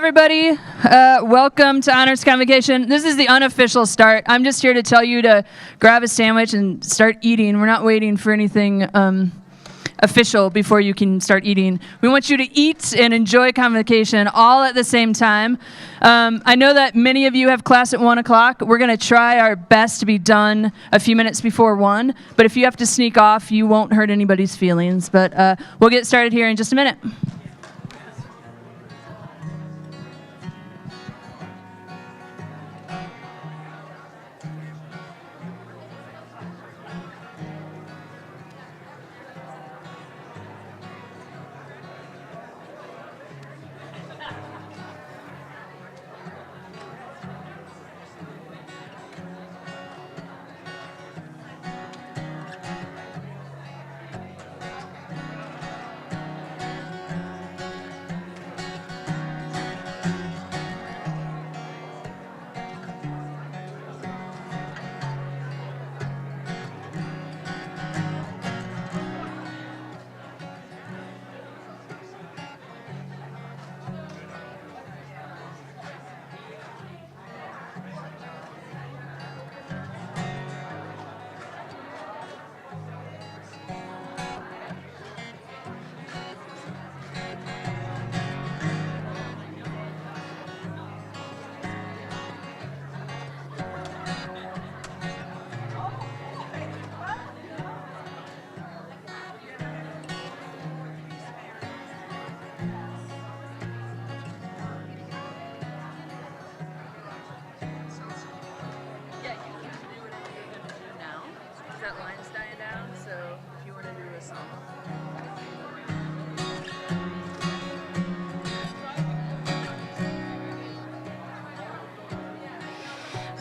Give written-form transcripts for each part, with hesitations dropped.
everybody. Welcome to Honors Convocation. This is the unofficial start. I'm just here to tell you to grab a sandwich and start eating. We're not waiting for anything official before you can start eating. We want you to eat and enjoy Convocation all at the same time. I know that many of you have class at 1 o'clock. We're going to try our best to be done a few minutes before 1, but if you have to sneak off, you won't hurt anybody's feelings. But we'll get started here in just a minute.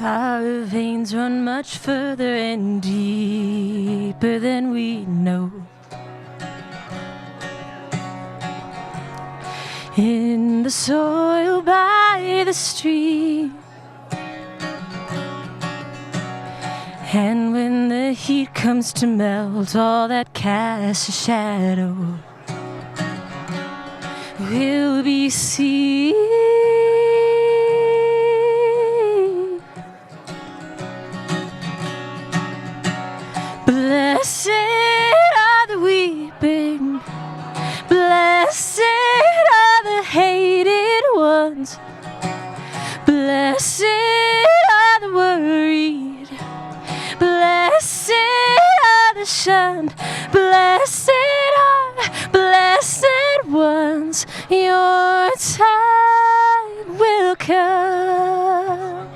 Our veins run much further and deeper than we know. In the soil by the stream, and when the heat comes to melt all that casts a shadow, we'll be seen. Blessed are the weeping, blessed are the hated ones, blessed are the worried, blessed are the shunned, blessed ones, your time will come.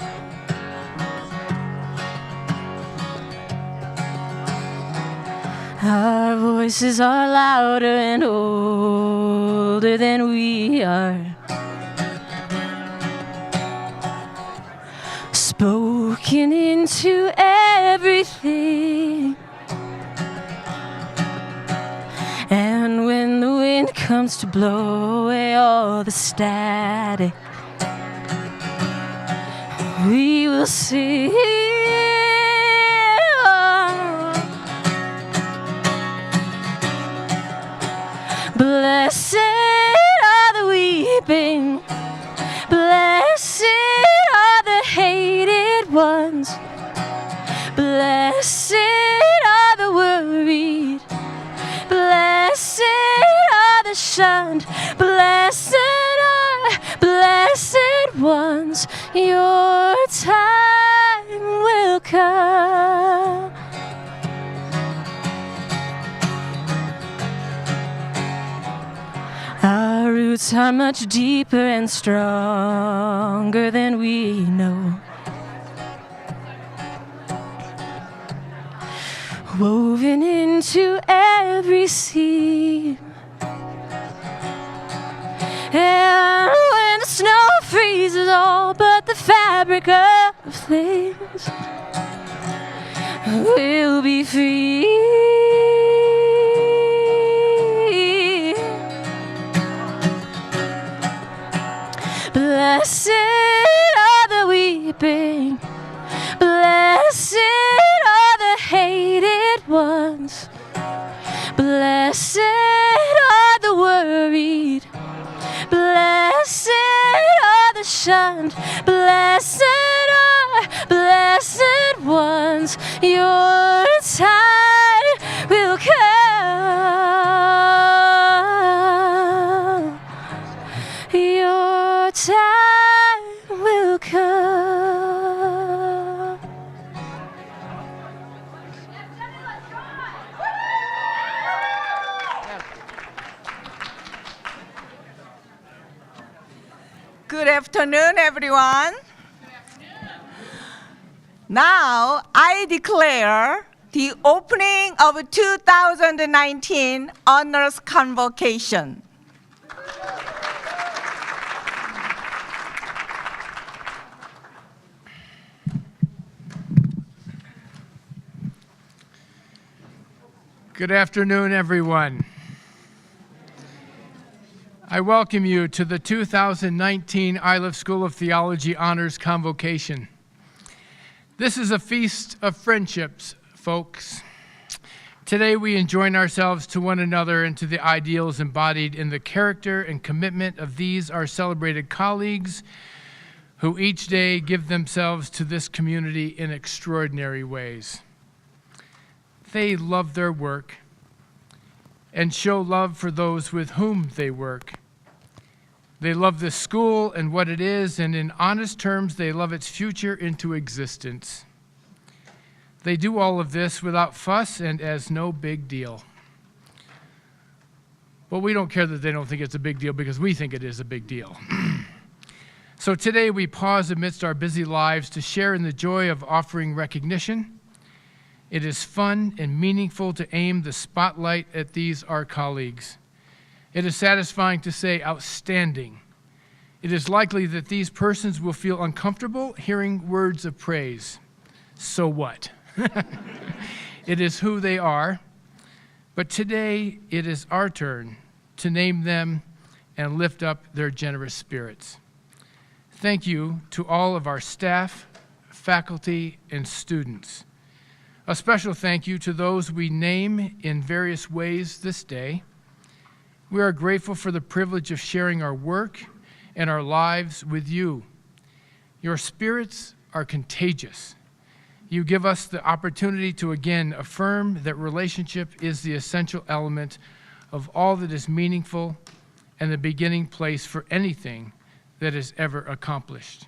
Our voices are louder and older than we are, spoken into everything. And when the wind comes to blow away all the static, we will sing. Blessed are the weeping, blessed are the hated ones, blessed are the worried, blessed are the shunned, blessed ones, your time will come. Our roots are much deeper and stronger than we know, woven into every seam. And when the snow freezes all but the fabric of things, we'll be free. Blessed are the weeping, blessed are the hated ones, blessed are the worried, blessed shunned. Blessed are blessed ones, your time will come. Your time will come. Good afternoon, everyone. Now, I declare the opening of 2019 Honors Convocation. Good afternoon, everyone. I welcome you to the 2019 Iliff School of Theology Honors Convocation. This is a feast of friendships, folks. Today we enjoin ourselves to one another and to the ideals embodied in the character and commitment of these our celebrated colleagues who each day give themselves to this community in extraordinary ways. They love their work and show love for those with whom they work. They love this school and what it is, and in honest terms, they love its future into existence. They do all of this without fuss and as no big deal. Well, we don't care that they don't think it's a big deal because we think it is a big deal. So today we pause amidst our busy lives to share in the joy of offering recognition. It is fun and meaningful to aim the spotlight at these our colleagues. It is satisfying to say outstanding. It is likely that these persons will feel uncomfortable hearing words of praise. So what? It is who they are. But today it is our turn to name them and lift up their generous spirits. Thank you to all of our staff, faculty, and students. A special thank you to those we name in various ways this day. We are grateful for the privilege of sharing our work and our lives with you. Your spirits are contagious. You give us the opportunity to again affirm that relationship is the essential element of all that is meaningful and the beginning place for anything that is ever accomplished.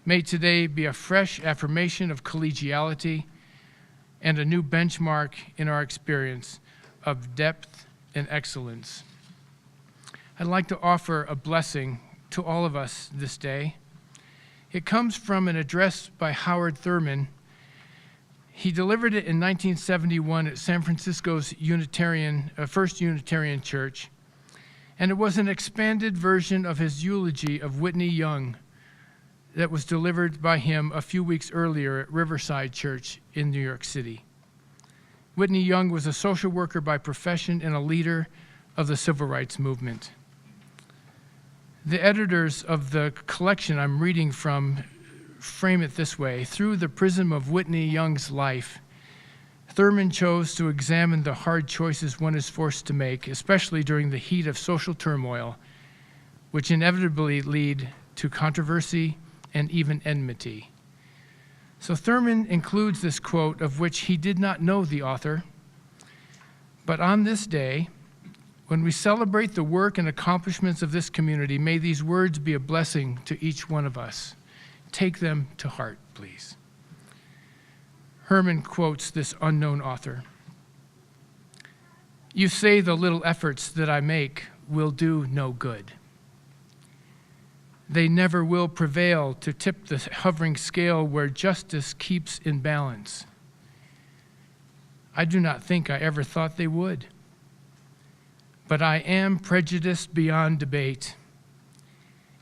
May today be a fresh affirmation of collegiality and a new benchmark in our experience of depth and excellence. I'd like to offer a blessing to all of us this day. It comes from an address by Howard Thurman. He delivered it in 1971 at San Francisco's First Unitarian Church, and it was an expanded version of his eulogy of Whitney Young that was delivered by him a few weeks earlier at Riverside Church in New York City. Whitney Young was a social worker by profession and a leader of the civil rights movement. The editors of the collection I'm reading from frame it this way: through the prism of Whitney Young's life, Thurman chose to examine the hard choices one is forced to make, especially during the heat of social turmoil, which inevitably lead to controversy and even enmity. So Thurman includes this quote, of which he did not know the author. But on this day, when we celebrate the work and accomplishments of this community, may these words be a blessing to each one of us. Take them to heart, please. Herman quotes this unknown author. You say the little efforts that I make will do no good. They never will prevail to tip the hovering scale where justice keeps in balance. I do not think I ever thought they would. But I am prejudiced beyond debate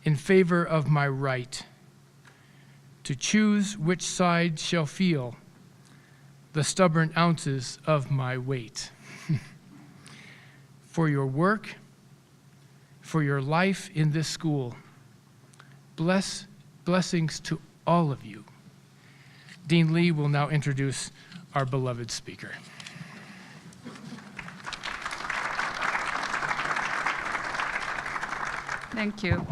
in favor of my right to choose which side shall feel the stubborn ounces of my weight. For your work, for your life in this school, blessings to all of you. Dean Lee will now introduce our beloved speaker. Thank you.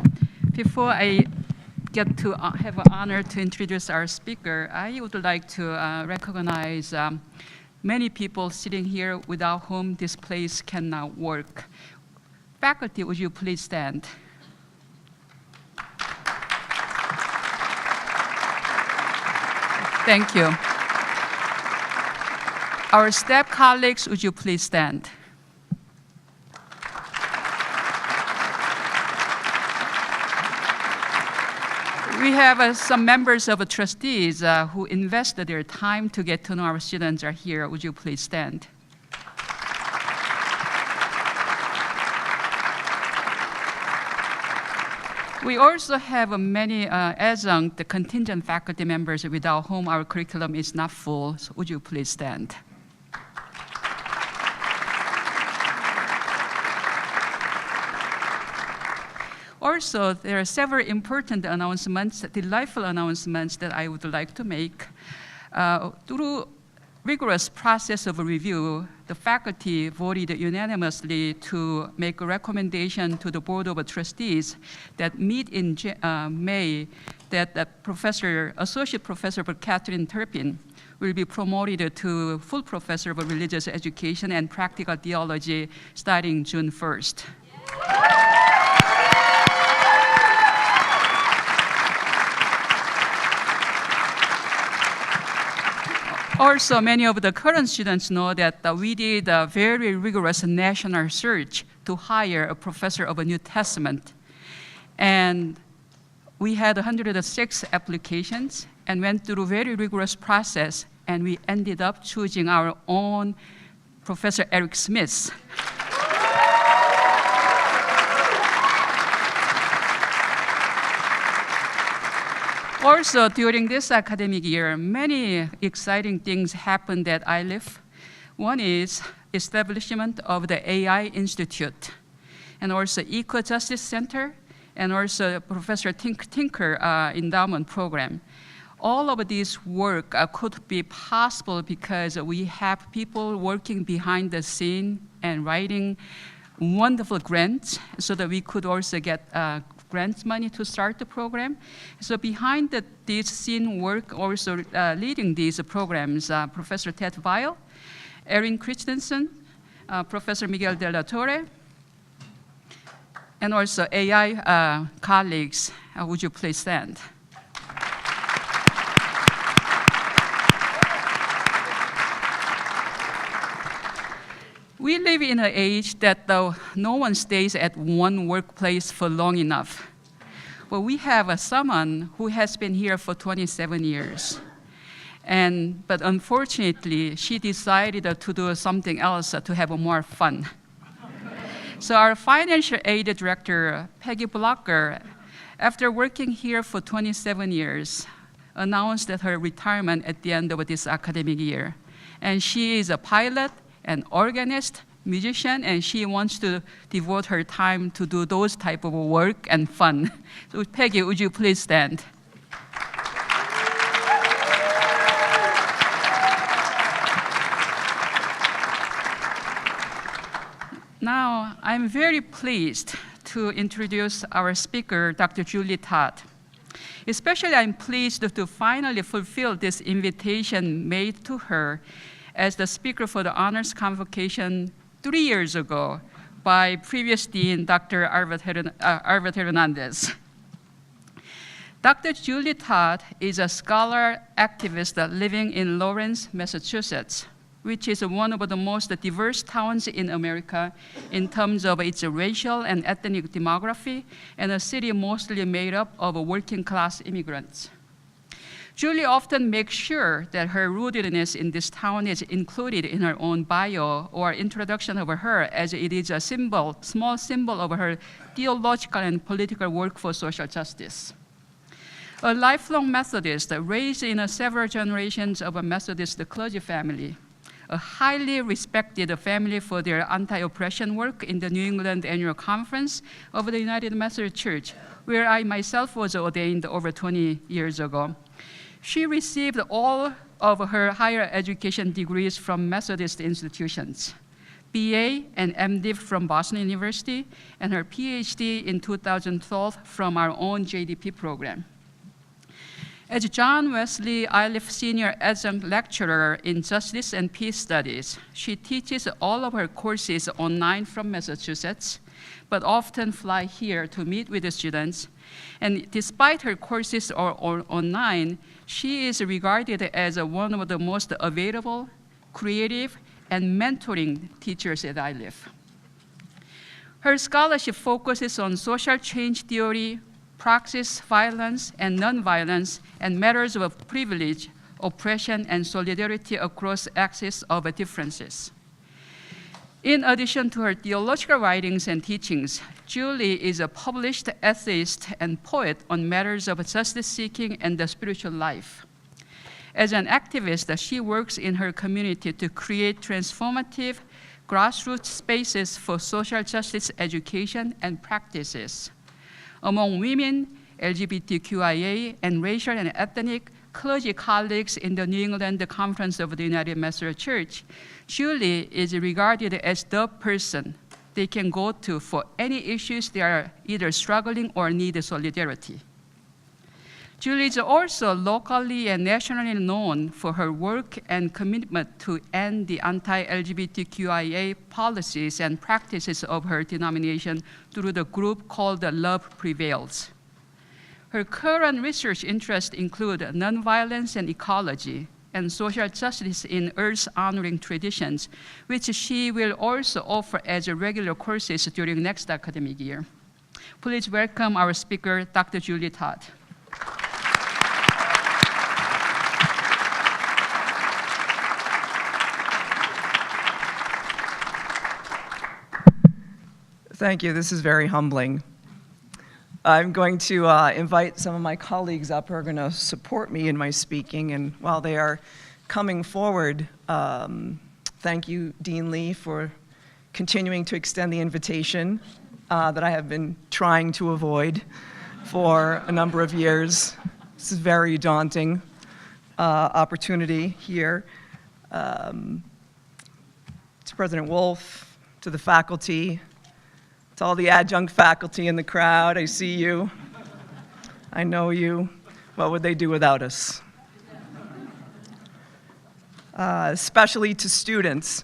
Before I get to have an honor to introduce our speaker, I would like to recognize many people sitting here without whom this place cannot work. Faculty, would you please stand? Thank you. Our staff colleagues, would you please stand? We have some members of the trustees who invested their time to get to know our students are here. Would you please stand? We also have many adjunct contingent faculty members without whom our curriculum is not full. So would you please stand? Also, there are several important announcements, delightful announcements that I would like to make. Through rigorous process of review, the faculty voted unanimously to make a recommendation to the Board of Trustees that meet in May that Associate Professor Catherine Turpin will be promoted to full professor of religious education and practical theology starting June 1st. Also, many of the current students know that we did a very rigorous national search to hire a professor of a New Testament. And we had 106 applications and went through a very rigorous process, and we ended up choosing our own Professor Eric Smith. Also, during this academic year, many exciting things happened at ILIF. One is establishment of the AI Institute, and also Eco-Justice Center, and also Professor Tinker Endowment Program. All of this work could be possible because we have people working behind the scene and writing wonderful grants so that we could also get grants money to start the program. So behind this scene work, also leading these programs, Professor Ted Weil, Erin Christensen, Professor Miguel de la Torre, and also AI colleagues. Would you please stand? We live in an age that no one stays at one workplace for long enough. Well, we have someone who has been here for 27 years. But unfortunately, she decided to do something else to have more fun. So our financial aid director, Peggy Blocker, after working here for 27 years, announced that her retirement at the end of this academic year. And she is a pilot, an organist, musician, and she wants to devote her time to do those type of work and fun. So Peggy, would you please stand? Now, I'm very pleased to introduce our speaker, Dr. Julie Todd. Especially, I'm pleased to finally fulfill this invitation made to her as the speaker for the Honors Convocation 3 years ago by previous Dean, Dr. Arvid Hernandez. Dr. Julie Todd is a scholar activist living in Lawrence, Massachusetts, which is one of the most diverse towns in America in terms of its racial and ethnic demography, and a city mostly made up of working class immigrants. Julie often makes sure that her rootedness in this town is included in her own bio or introduction of her, as it is a symbol, small symbol of her theological and political work for social justice. A lifelong Methodist raised in several generations of a Methodist clergy family, a highly respected family for their anti-oppression work in the New England Annual Conference of the United Methodist Church, where I myself was ordained over 20 years ago. She received all of her higher education degrees from Methodist institutions, BA and MDiv from Boston University, and her PhD in 2012 from our own JDP program. As John Wesley Iliff Senior Adjunct Lecturer in Justice and Peace Studies, she teaches all of her courses online from Massachusetts, but often fly here to meet with the students. And despite her courses are online, she is regarded as one of the most available, creative, and mentoring teachers at Iliff. Her scholarship focuses on social change theory, praxis, violence, and nonviolence, and matters of privilege, oppression, and solidarity across axes of differences. In addition to her theological writings and teachings, Julie is a published essayist and poet on matters of justice-seeking and the spiritual life. As an activist, she works in her community to create transformative grassroots spaces for social justice education and practices. Among women, LGBTQIA, and racial and ethnic clergy colleagues in the New England Conference of the United Methodist Church, Julie is regarded as the person they can go to for any issues they are either struggling or need solidarity. Julie is also locally and nationally known for her work and commitment to end the anti-LGBTQIA policies and practices of her denomination through the group called Love Prevails. Her current research interests include nonviolence and ecology, and social justice in earth-honoring traditions, which she will also offer as regular courses during next academic year. Please welcome our speaker, Dr. Julie Todd. Thank you. This is very humbling. I'm going to invite some of my colleagues up who are going to support me in my speaking, and while they are coming forward, thank you, Dean Lee, for continuing to extend the invitation that I have been trying to avoid for a number of years. This is a very daunting opportunity here. To President Wolf, to the faculty, to all the adjunct faculty in the crowd, I see you. I know you. What would they do without us? Especially to students,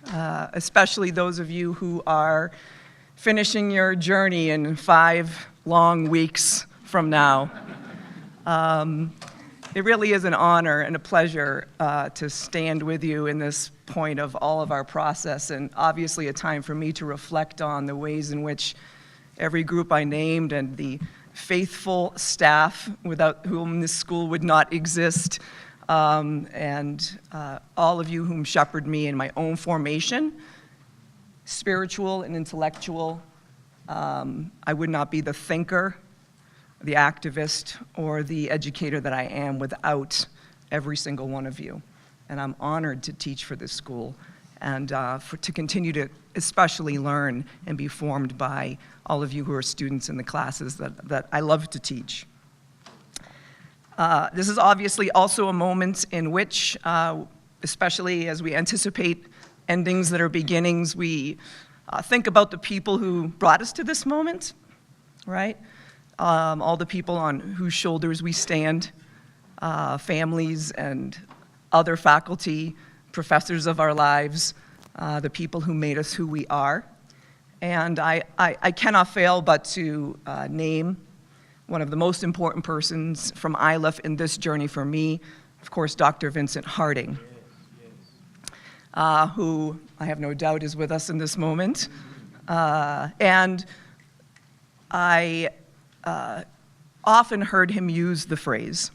especially those of you who are finishing your journey in 5 long weeks from now. It really is an honor and a pleasure to stand with you in this point of all of our process, and obviously a time for me to reflect on the ways in which every group I named and the faithful staff without whom this school would not exist, and all of you whom shepherd me in my own formation, spiritual and intellectual. I would not be the thinker, the activist, or the educator that I am without every single one of you. And I'm honored to teach for this school and to continue to especially learn and be formed by all of you who are students in the classes that I love to teach. This is obviously also a moment in which, especially as we anticipate endings that are beginnings, we think about the people who brought us to this moment, right? All the people on whose shoulders we stand, families and other faculty, professors of our lives, the people who made us who we are. And I cannot fail but to name one of the most important persons from Iliff in this journey for me, of course, Dr. Vincent Harding, who I have no doubt is with us in this moment. And I often heard him use the phrase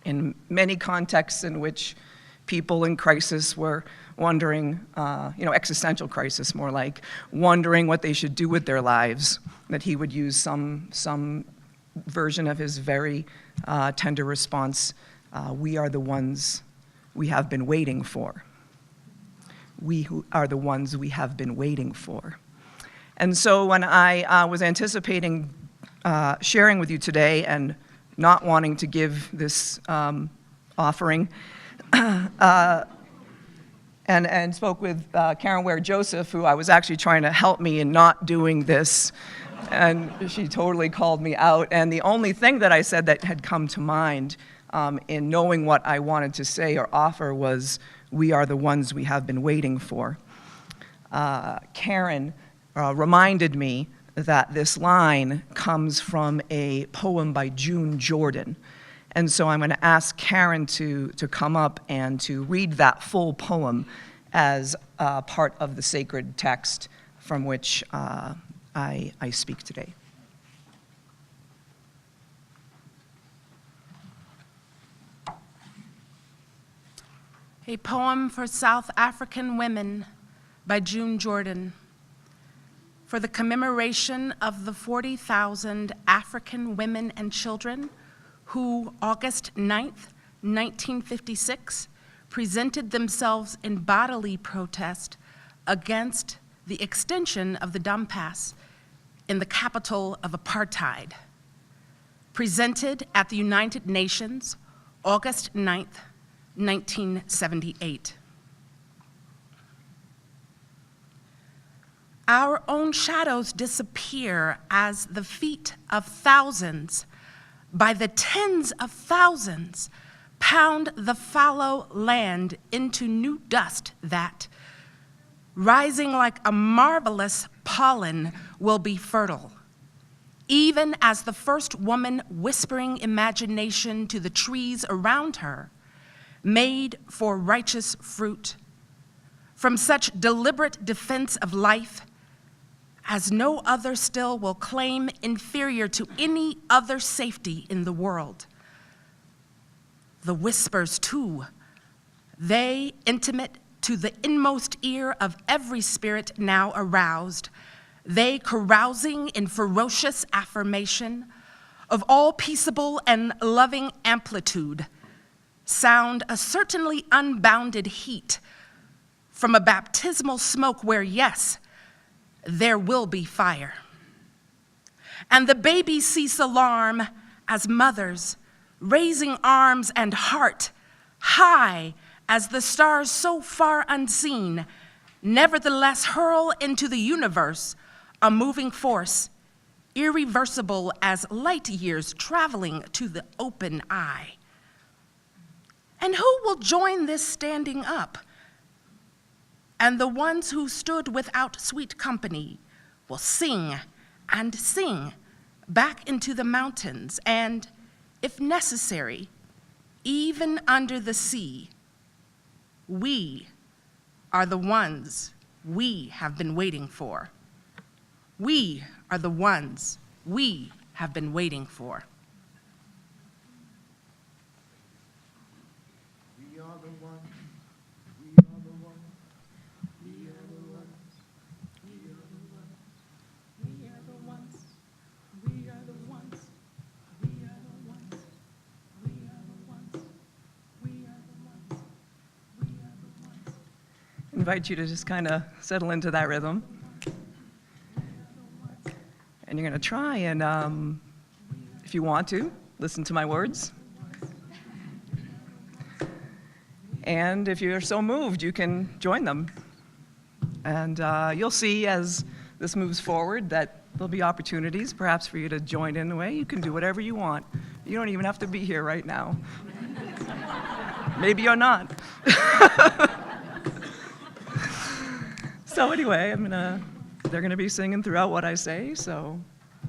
in many contexts in which people in crisis were wondering, existential crisis more like, wondering what they should do with their lives, that he would use some version of his very tender response, we are the ones we have been waiting for. We who are the ones we have been waiting for. And so when I was anticipating sharing with you today and not wanting to give this offering, and spoke with Karen Ware Joseph, who I was actually trying to help me in not doing this And she totally called me out. And the only thing that I said that had come to mind in knowing what I wanted to say or offer was, "We are the ones we have been waiting for." Karen reminded me that this line comes from a poem by June Jordan. And so I'm going to ask Karen to come up and to read that full poem as part of the sacred text from which I speak today. A poem for South African women by June Jordan. For the commemoration of the 40,000 African women and children who, August 9th, 1956, presented themselves in bodily protest against the extension of the Dampas in the capital of apartheid. Presented at the United Nations, August 9th, 1978. Our own shadows disappear as the feet of thousands, by the tens of thousands, pound the fallow land into new dust that, rising like a marvelous pollen, will be fertile. Even as the first woman whispering imagination to the trees around her, made for righteous fruit, from such deliberate defense of life as no other still will claim, inferior to any other safety in the world. The whispers too, they intimate to the inmost ear of every spirit now aroused, they carousing in ferocious affirmation of all peaceable and loving amplitude, sound a certainly unbounded heat from a baptismal smoke where, yes, there will be fire. And the babies cease alarm as mothers, raising arms and heart high as the stars so far unseen, nevertheless hurl into the universe a moving force, irreversible as light years traveling to the open eye. And who will join this standing up? And the ones who stood without sweet company will sing and sing back into the mountains, and, if necessary, even under the sea. We are the ones we have been waiting for. We are the ones we have been waiting for. We are the ones. We are the ones. We are the ones. We are the ones. We are the ones. We are the ones. We are the ones. We are the ones. We are the ones. We are the ones. Invite you to just kind of settle into that rhythm. And you're going to try and, if you want to, listen to my words. And if you're so moved, you can join them. And you'll see as this moves forward that there'll be opportunities perhaps for you to join in a way. You can do whatever you want. You don't even have to be here right now. Maybe you're not. So anyway, they're going to be singing throughout what I say, so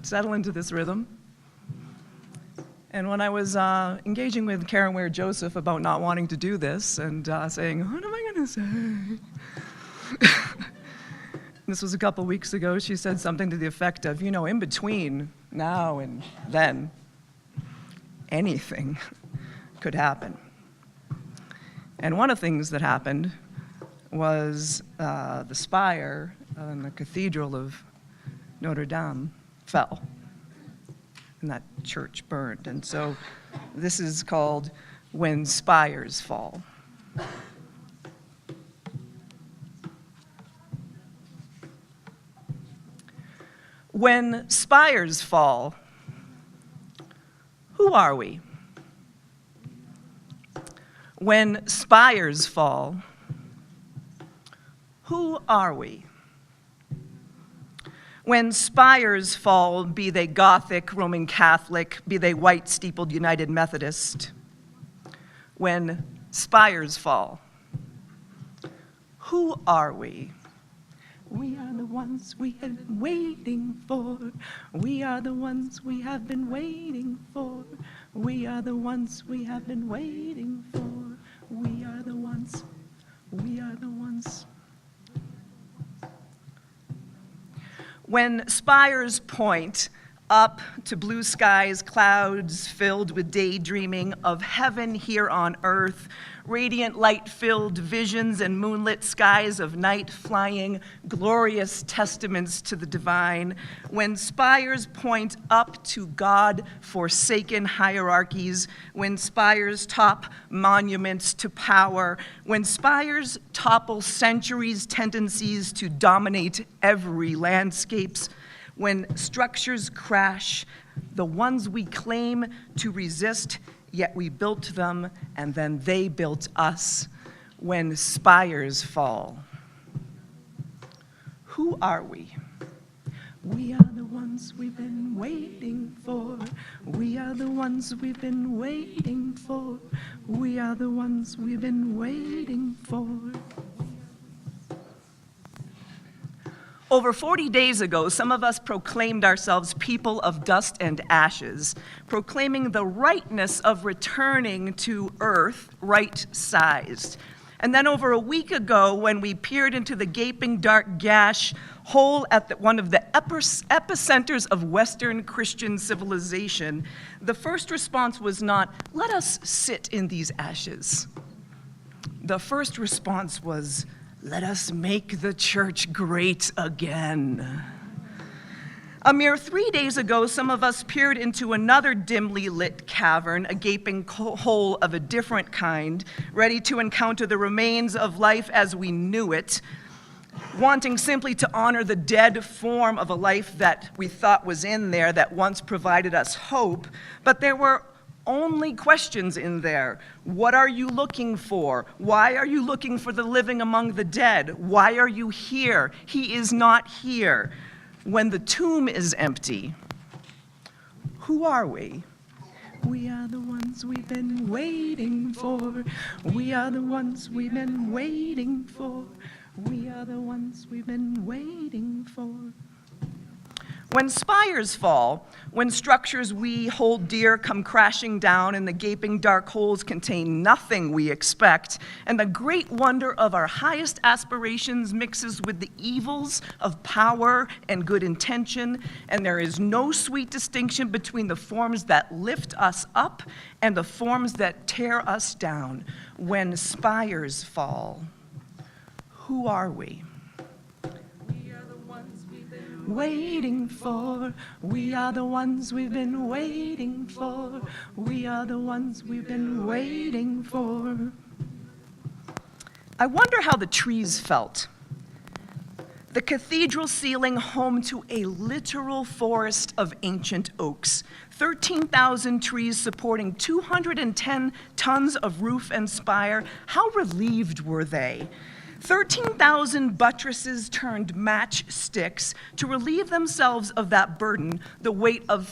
settle into this rhythm. And when I was engaging with Karen Ware-Joseph about not wanting to do this and saying, what am I going to say? This was a couple weeks ago. She said something to the effect of, in between now and then, anything could happen. And one of the things that happened was the spire in the Cathedral of Notre Dame fell, and that church burned. And so this is called When Spires Fall. When spires fall, who are we? When spires fall, who are we? When spires fall, be they Gothic, Roman Catholic, be they white steepled United Methodist. When spires fall, who are we? We are the ones we have been waiting for. We are the ones we have been waiting for. We are the ones we have been waiting for. We are the ones. We are the ones. When spires point up to blue skies, clouds filled with daydreaming of heaven here on earth, radiant light-filled visions and moonlit skies of night flying, glorious testaments to the divine. When spires point up to God-forsaken hierarchies, when spires top monuments to power, when spires topple centuries' tendencies to dominate every landscapes, when structures crash, the ones we claim to resist, yet we built them, and then they built us. When spires fall, who are we? We are the ones we've been waiting for. We are the ones we've been waiting for. We are the ones we've been waiting for. Over 40 days ago, some of us proclaimed ourselves people of dust and ashes, proclaiming the rightness of returning to earth right-sized. And then over a week ago, when we peered into the gaping dark gash hole at one of the epicenters of Western Christian civilization, the first response was not, "Let us sit in these ashes." The first response was, "Let us make the church great again." A mere 3 days ago, some of us peered into another dimly lit cavern, a gaping hole of a different kind, ready to encounter the remains of life as we knew it, wanting simply to honor the dead form of a life that we thought was in there, that once provided us hope. But there were only questions in there. What are you looking for? Why are you looking for the living among the dead? Why are you here? He is not here. When the tomb is empty, who are we? We are the ones we've been waiting for. We are the ones we've been waiting for. We are the ones we've been waiting for. When spires fall, when structures we hold dear come crashing down and the gaping dark holes contain nothing we expect, and the great wonder of our highest aspirations mixes with the evils of power and good intention, and there is no sweet distinction between the forms that lift us up and the forms that tear us down. When spires fall, who are we? Waiting for. We are the ones we've been waiting for. We are the ones we've been waiting for. I wonder how the trees felt. The cathedral ceiling home to a literal forest of ancient oaks, 13,000 trees supporting 210 tons of roof and spire. How relieved were they? 13,000 buttresses turned matchsticks to relieve themselves of that burden, the weight of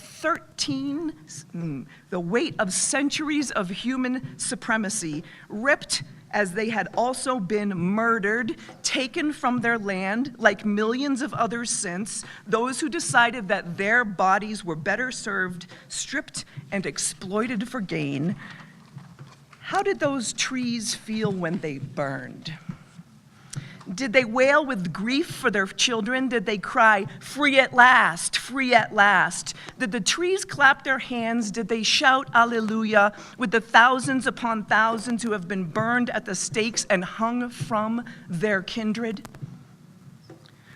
centuries of human supremacy, ripped as they had also been murdered, taken from their land, like millions of others since, those who decided that their bodies were better served, stripped and exploited for gain. How did those trees feel when they burned? Did they wail with grief for their children? Did they cry, "Free at last, free at last"? Did the trees clap their hands? Did they shout Alleluia with the thousands upon thousands who have been burned at the stakes and hung from their kindred?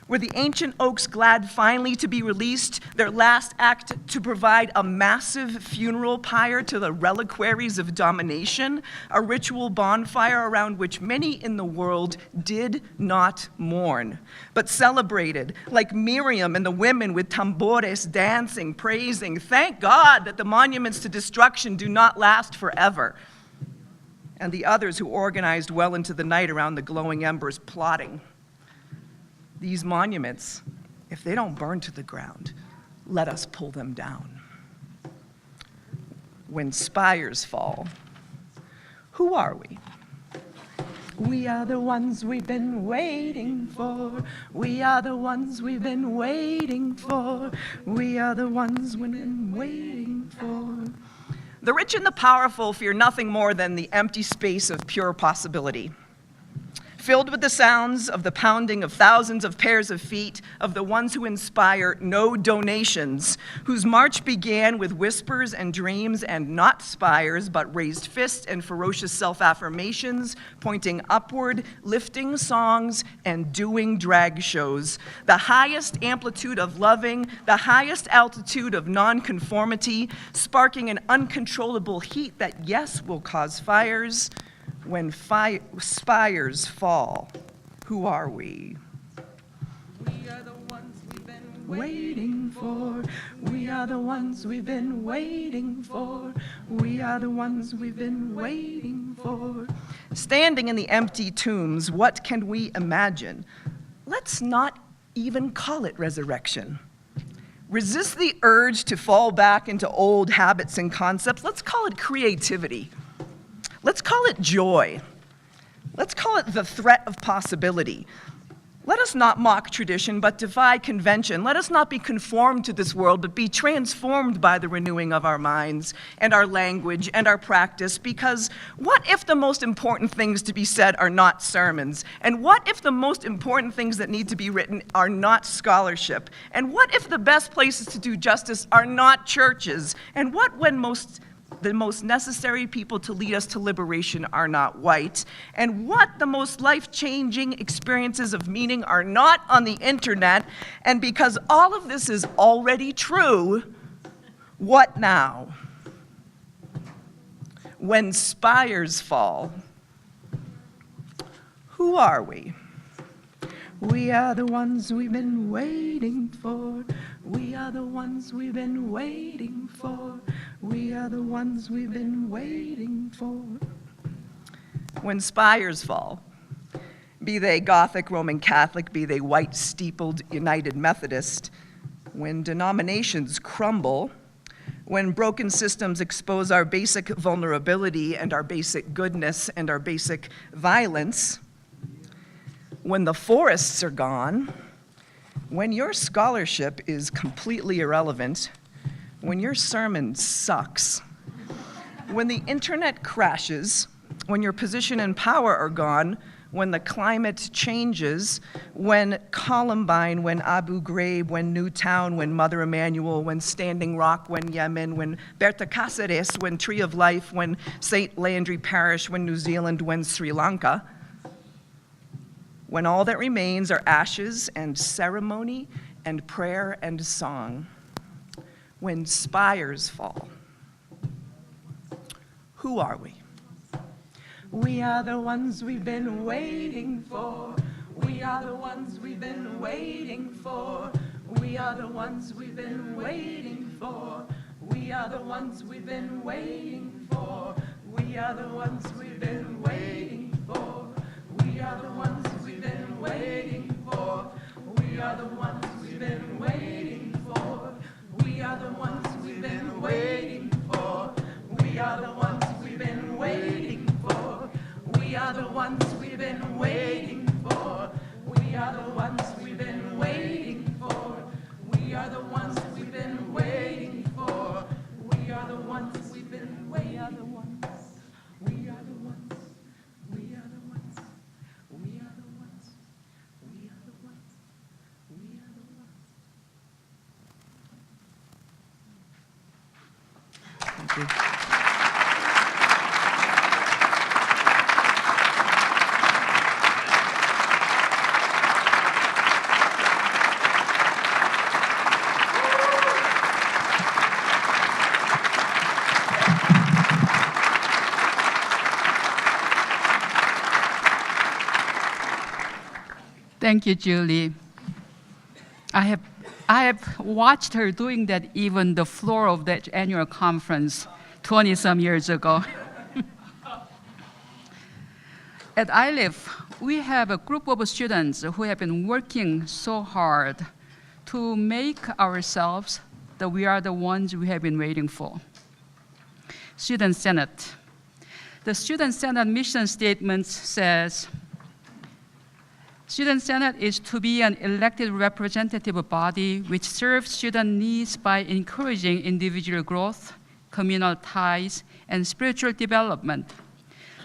Were the ancient oaks glad finally to be released, their last act to provide a massive funeral pyre to the reliquaries of domination, a ritual bonfire around which many in the world did not mourn, but celebrated, like Marian and the women with tambores dancing, praising, "Thank God that the monuments to destruction do not last forever," and the others who organized well into the night around the glowing embers plotting. These monuments If they don't burn to the ground, let us pull them down. When spires fall, who are we? We are the ones we've been waiting for. We are the ones we've been waiting for. We are the ones we've been waiting for. The rich and the powerful fear nothing more than the empty space of pure possibility, filled with the sounds of the pounding of thousands of pairs of feet of the ones who inspire no donations, whose march began with whispers and dreams and not spires, but raised fists and ferocious self-affirmations, pointing upward, lifting songs, and doing drag shows. The highest amplitude of loving, the highest altitude of nonconformity, sparking an uncontrollable heat that, yes, will cause fires. When spires fall, who are we? We are the ones we've been waiting for. We are the ones we've been waiting for. We are the ones we've been waiting for. Standing in the empty tombs, what can we imagine? Let's not even call it resurrection. Resist the urge to fall back into old habits and concepts. Let's call it creativity. Let's call it joy. Let's call it the threat of possibility. Let us not mock tradition, but defy convention. Let us not be conformed to this world, but be transformed by the renewing of our minds and our language and our practice. Because what if the most important things to be said are not sermons? And what if the most important things that need to be written are not scholarship? And what if the best places to do justice are not churches? And what when the most necessary people to lead us to liberation are not white? And what the most life-changing experiences of meaning are not on the internet? And because all of this is already true, what now? When spires fall, who are we? We are the ones we've been waiting for. We are the ones we've been waiting for. We are the ones we've been waiting for. When spires fall, be they Gothic, Roman Catholic, be they white steepled United Methodist, when denominations crumble, when broken systems expose our basic vulnerability and our basic goodness and our basic violence, when the forests are gone, when your scholarship is completely irrelevant, when your sermon sucks, when the internet crashes, when your position and power are gone, when the climate changes, when Columbine, when Abu Ghraib, when Newtown, when Mother Emanuel, when Standing Rock, when Yemen, when Berta Cáceres, when Tree of Life, when St. Landry Parish, when New Zealand, when Sri Lanka, when all that remains are ashes and ceremony and prayer and song, when spires fall, who are we? We are the ones we've been waiting for. We are the ones we've been waiting for. We are the ones we've been waiting for. We are the ones we've been waiting for. We are the ones we've been waiting for. We are the ones we've been waiting for. We are the ones we've been waiting for. We are the ones we've been waiting for. We are the ones we've been waiting for. We are the ones we've been waiting for. We are the ones we've been waiting for. We are the ones we've been waiting for. We are the ones we've been waiting. We are the ones. We are the ones. We are the ones. We are the ones. We are the ones. We are the ones. Thank you. Thank you, Julie. I have watched her doing that even the floor of that annual conference 20-some years ago. At ILIF, we have a group of students who have been working so hard to make ourselves that we are the ones we have been waiting for. Student Senate. The Student Senate mission statement says, Student Senate is to be an elected representative body which serves student needs by encouraging individual growth, communal ties, and spiritual development.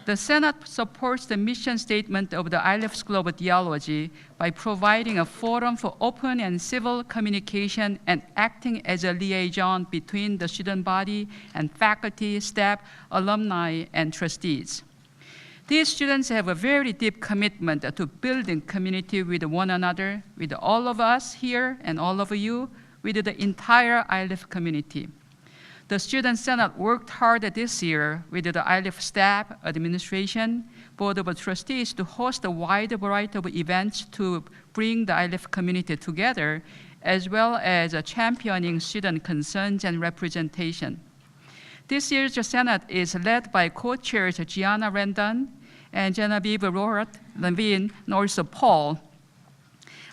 The Senate supports the mission statement of the Iliff School of Theology by providing a forum for open and civil communication and acting as a liaison between the student body and faculty, staff, alumni, and trustees. These students have a very deep commitment to building community with one another, with all of us here and all of you, with the entire Iliff community. The Student Senate worked hard this year with the Iliff staff, administration, Board of Trustees to host a wide variety of events to bring the Iliff community together, as well as championing student concerns and representation. This year's Senate is led by co-chairs Gianna Rendon and Genevieve Rorat, Levine, and also Paul.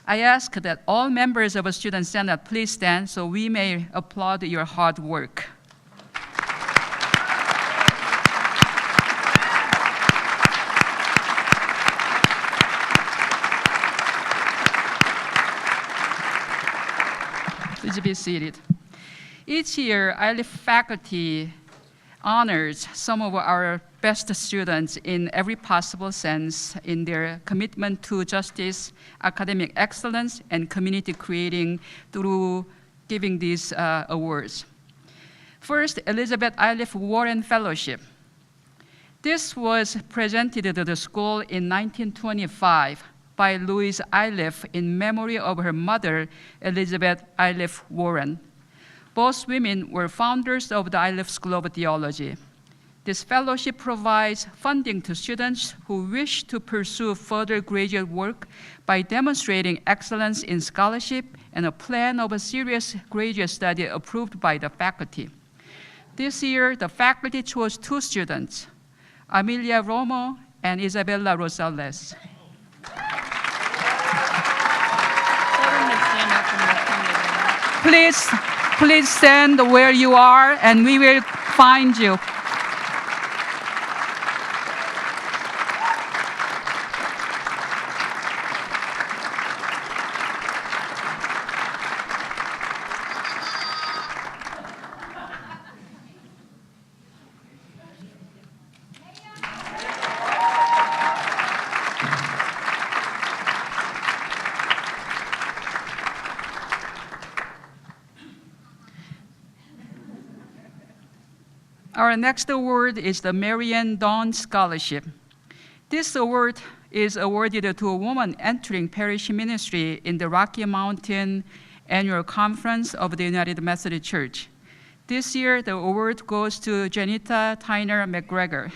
I ask that all members of the Student Senate please stand so we may applaud your hard work. Please be seated. Each year, Iliff faculty honors some of our best students in every possible sense in their commitment to justice, academic excellence, and community creating through giving these awards. First, Elizabeth Iliff Warren Fellowship. This was presented to the school in 1925 by Louise Iliff in memory of her mother, Elizabeth Iliff Warren. Both women were founders of the Iliff School of Theology. This fellowship provides funding to students who wish to pursue further graduate work by demonstrating excellence in scholarship and a plan of a serious graduate study approved by the faculty. This year, the faculty chose two students, Amelia Romo and Isabella Rosales. Please stand where you are, and we will find you. Our next award is the Marian Dawn Scholarship. This award is awarded to a woman entering parish ministry in the Rocky Mountain Annual Conference of the United Methodist Church. This year, the award goes to Janita Tyner McGregor.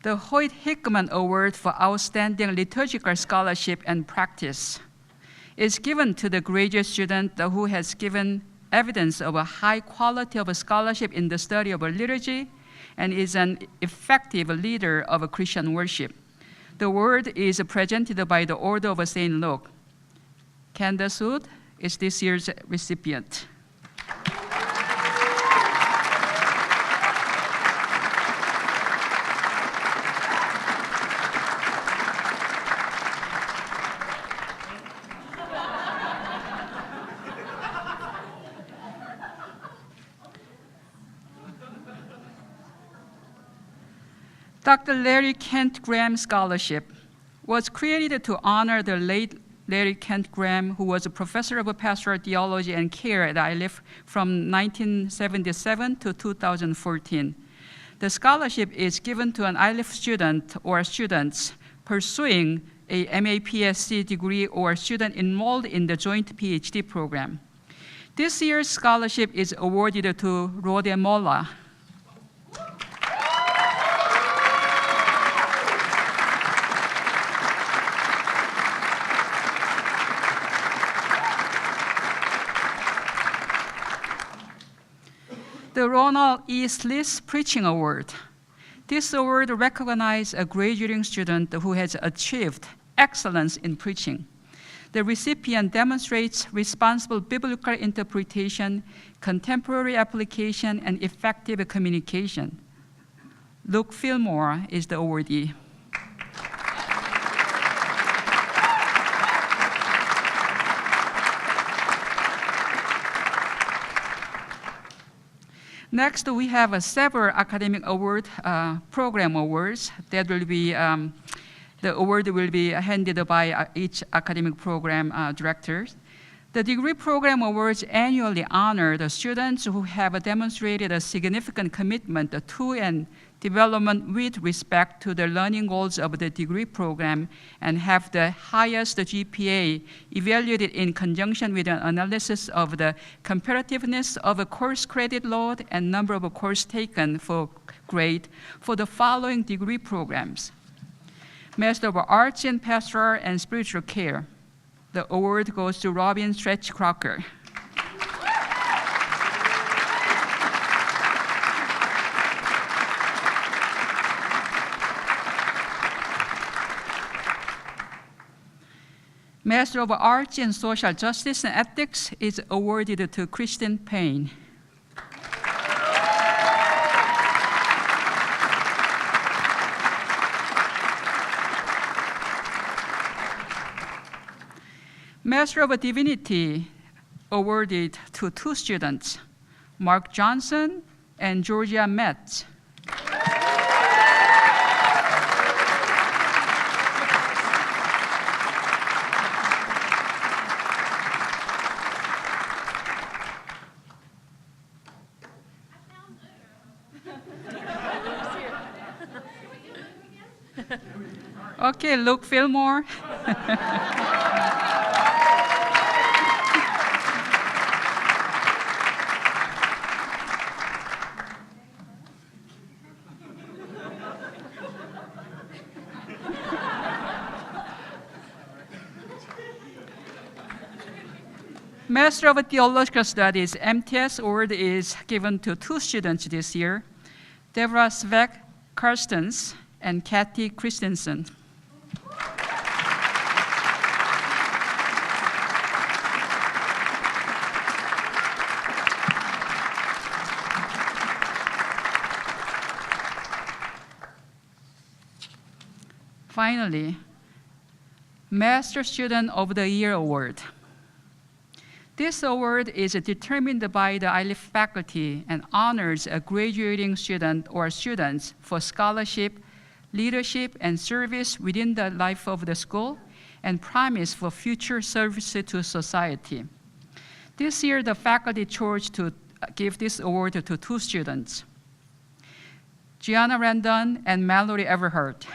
The Hoyt Hickman Award for Outstanding Liturgical Scholarship and Practice is given to the graduate student who has given evidence of a high quality of a scholarship in the study of a liturgy and is an effective leader of a Christian worship. The award is presented by the Order of St. Luke. Candace Wood is this year's recipient. Dr. Larry Kent Graham Scholarship was created to honor the late Larry Kent Graham, who was a professor of pastoral theology and care at Iliff from 1977 to 2014. The scholarship is given to an Iliff student or students pursuing a MA-PSC degree or student enrolled in the joint PhD program. This year's scholarship is awarded to Rode Molla. The Ronald E. Sliss Preaching Award. This award recognizes a graduating student who has achieved excellence in preaching. The recipient demonstrates responsible biblical interpretation, contemporary application, and effective communication. Luke Fillmore is the awardee. Next, we have several academic award program awards that will be, the award will be handed by each academic program director. The degree program awards annually honor the students who have demonstrated a significant commitment to and development with respect to the learning goals of the degree program and have the highest GPA evaluated in conjunction with an analysis of the comparativeness of a course credit load and number of courses taken for grade for the following degree programs. Master of Arts in Pastoral and Spiritual Care. The award goes to Robin Stretch Crocker. Master of Arts in Social Justice and Ethics is awarded to Kristen Payne. Master of Divinity awarded to two students, Mark Johnson and Georgia Metz. Okay, Luke Fillmore. Master of Theological Studies, MTS award is given to two students this year, Deborah Svek Karstens and Kathy Christensen. Finally, Master Student of the Year Award. This award is determined by the ILIF faculty and honors a graduating student or students for scholarship, leadership, and service within the life of the school and promise for future service to society. This year, the faculty chose to give this award to two students, Gianna Randon and Mallory Everhart.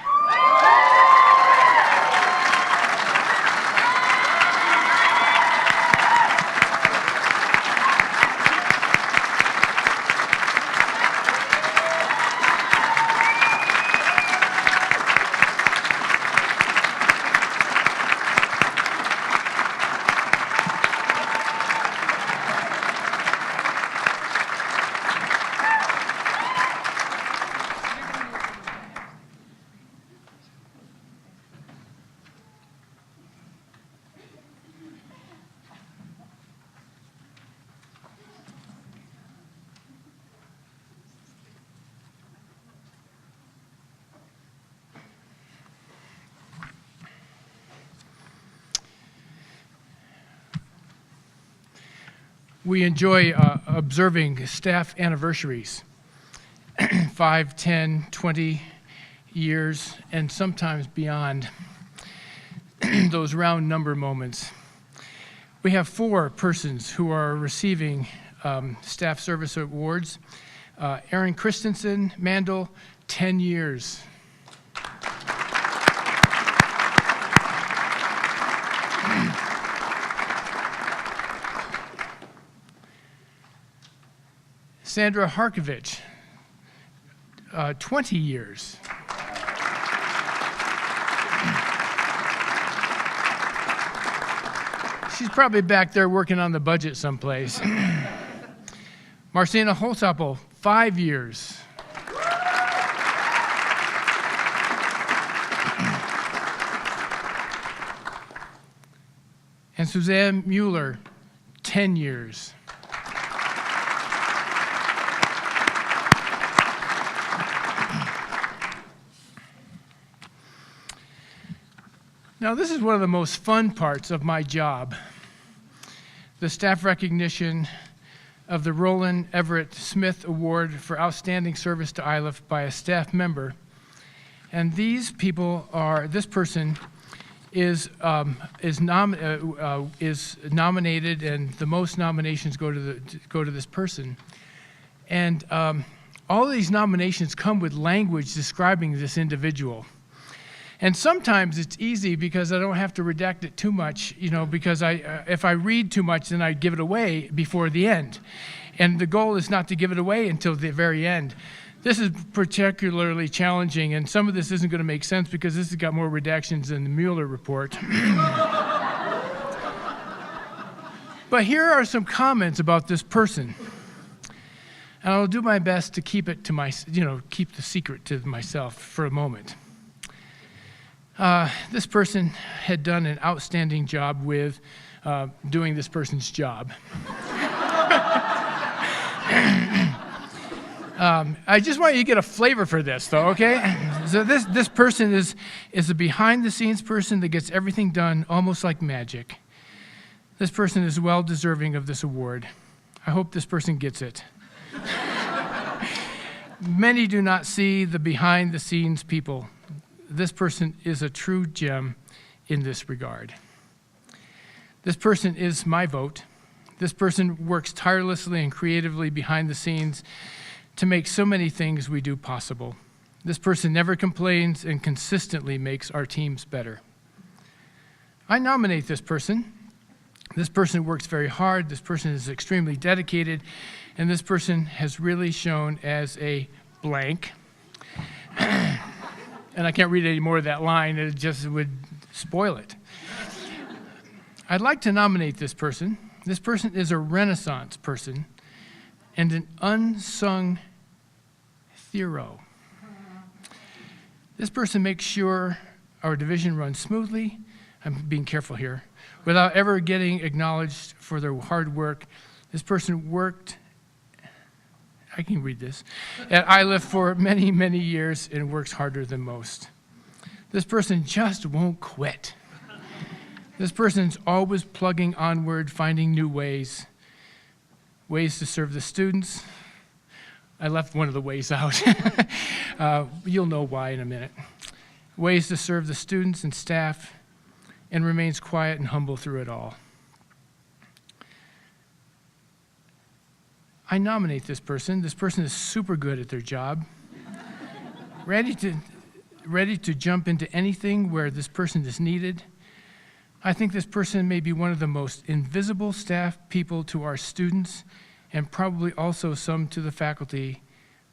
We enjoy observing staff anniversaries, 5, 10, 20 years, and sometimes beyond those round number moments. We have 4 persons who are receiving staff service awards. Aaron Christensen, Mandel, 10 years. Sandra Harkovich, 20 years. She's probably back there working on the budget someplace. Marcina Holzapel, 5 years. And Suzanne Mueller, 10 years. Now, this is one of the most fun parts of my job, the staff recognition of the Roland Everett Smith Award for Outstanding Service to ILIF by a staff member. And these people are, this person is nominated, and the most nominations go to this person. And all of these nominations come with language describing this individual. And sometimes it's easy because I don't have to redact it too much, because if I read too much, then I give it away before the end. And the goal is not to give it away until the very end. This is particularly challenging, and some of this isn't going to make sense because this has got more redactions than the Mueller report. But here are some comments about this person. And I'll do my best to keep it to keep the secret to myself for a moment. This person had done an outstanding job with doing this person's job. I just want you to get a flavor for this, though, okay? So this person is a behind-the-scenes person that gets everything done almost like magic. This person is well deserving of this award. I hope this person gets it. Many do not see the behind-the-scenes people. This person is a true gem in this regard. This person is my vote. This person works tirelessly and creatively behind the scenes to make so many things we do possible. This person never complains and consistently makes our teams better. I nominate this person. This person works very hard. This person is extremely dedicated. And this person has really shown as a blank. And I can't read any more of that line. It just would spoil it. I'd like to nominate this person. This person is a Renaissance person and an unsung hero. This person makes sure our division runs smoothly. I'm being careful here. Without ever getting acknowledged for their hard work. This person worked, I can read this, at ILIF for many, many years and works harder than most. This person just won't quit. This person's always plugging onward, finding new ways to serve the students. I left one of the ways out. You'll know why in a minute. Ways to serve the students and staff, and remains quiet and humble through it all. I nominate this person. This person is super good at their job, ready to jump into anything where this person is needed. I think this person may be one of the most invisible staff people to our students and probably also some to the faculty,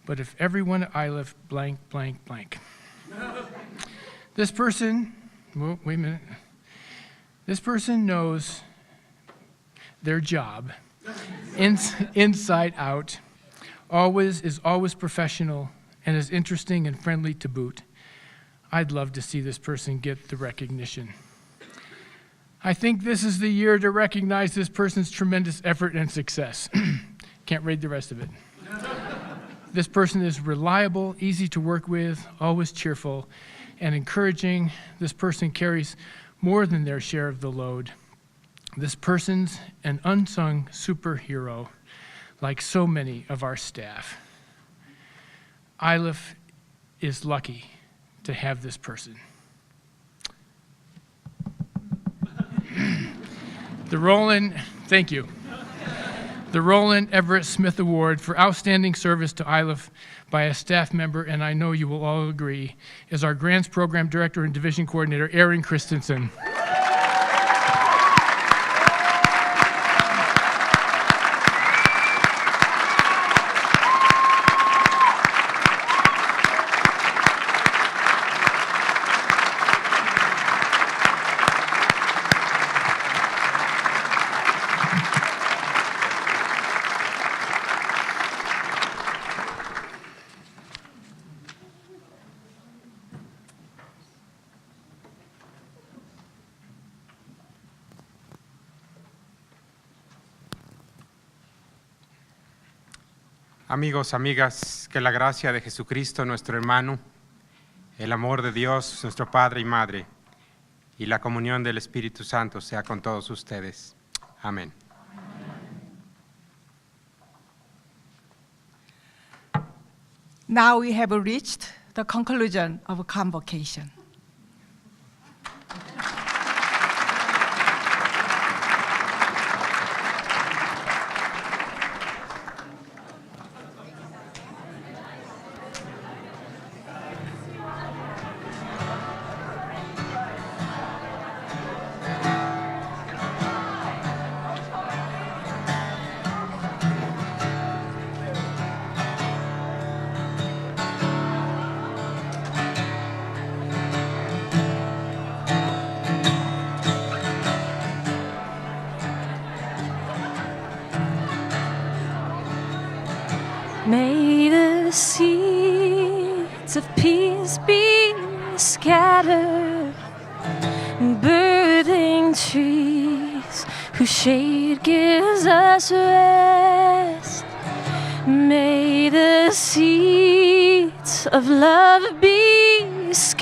but if everyone at ILIF blank, blank, blank. This person, well, wait a minute. This person knows their job inside out, is always professional, and is interesting and friendly to boot. I'd love to see this person get the recognition. I think this is the year to recognize this person's tremendous effort and success. Can't read the rest of it. This person is reliable, easy to work with, always cheerful and encouraging. This person carries more than their share of the load. This person's an unsung superhero, like so many of our staff. ILIF is lucky to have this person. Thank you. The Roland Everett Smith Award for Outstanding Service to ILIF by a staff member, and I know you will all agree, is our Grants Program Director and Division Coordinator, Erin Christensen. Amigos, amigas, que la gracia de Jesucristo, nuestro hermano, el amor de Dios, nuestro Padre y Madre, y la comunión del Espíritu Santo sea con todos ustedes. Amén. Now we have reached the conclusion of Convocation. May the seeds of peace be scattered, birthing trees whose shade gives us rest. May the seeds of love be scattered.